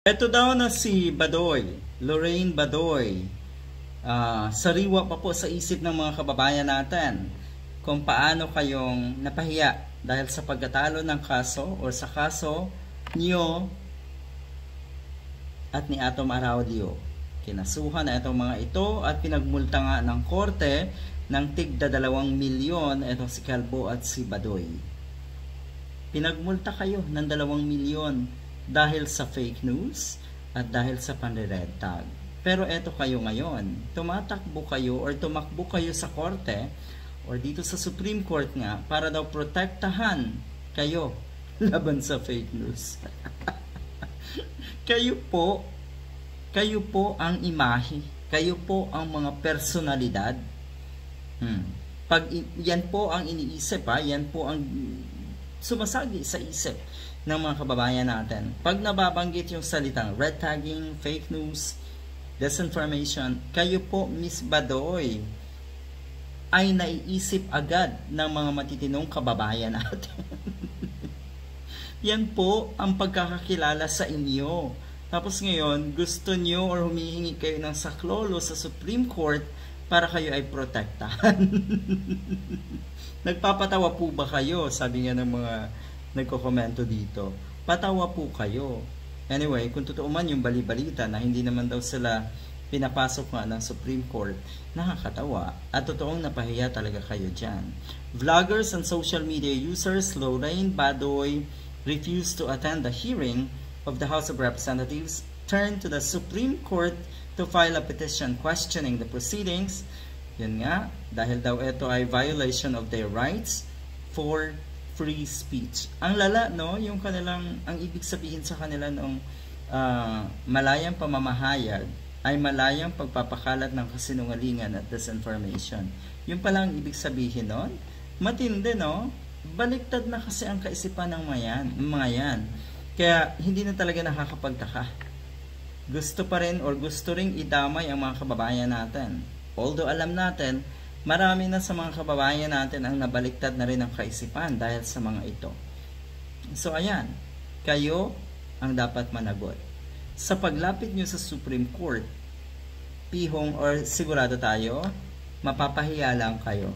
Ito daw na si Badoy, Lorraine Badoy. Sariwa pa po sa isip ng mga kababayan natin kung paano kayong napahiya dahil sa pagkatalo ng kaso o sa kaso niyo at ni Atom Araudio. Kinasuhan na itong mga ito at pinagmulta nga ng korte ng tigda 2 milyon itong si Calvo at si Badoy. Pinagmulta kayo ng 2 milyon dahil sa fake news at dahil sa panre-red tag. Pero eto kayo ngayon, tumakbo kayo sa korte or dito sa Supreme Court nga para daw protektahan kayo laban sa fake news. Kayo po ang imahe, kayo po ang mga personalidad. Yan po ang iniisip, yan po ang sumasagi sa isip ng mga kababayan natin. Pag nababanggit yung salitang red tagging, fake news, disinformation, kayo po, Miss Badoy, ay naiisip agad ng mga matitinong kababayan natin. Yan po ang pagkakakilala sa inyo. Tapos ngayon, gusto nyo or humihingi kayo ng saklolo sa Supreme Court para kayo ay protektahan. Nagpapatawa po ba kayo? Sabi nga ng mga nagko-komento dito. Patawa po kayo. Anyway, kung totoo man yung bali-balita na hindi naman daw sila pinapasok nga ng Supreme Court, nakakatawa at totoong napahiya talaga kayo dyan. Vloggers and social media users Lorraine Badoy refused to attend the hearing of the House of Representatives, turned to the Supreme Court to file a petition questioning the proceedings. Yun nga, dahil daw ito ay violation of their rights for free speech. Ang lala, no? Yung kanilang, ang ibig sabihin sa kanila noong malayang pamamahayag ay malayang pagpapakalat ng kasinungalingan at disinformation. Yung pala ang ibig sabihin nun. Matindi, no? Baliktad na kasi ang kaisipan ng mga yan. Kaya hindi na talaga nakakapagtaka. Gusto pa rin or gusto ring idamay ang mga kababayan natin. Although alam natin, marami na sa mga kababayan natin ang nabaliktad na rin ang kaisipan dahil sa mga ito. So ayan, kayo ang dapat managot. Sa paglapit nyo sa Supreme Court, pihong or sigurado tayo, mapapahiya lang kayo.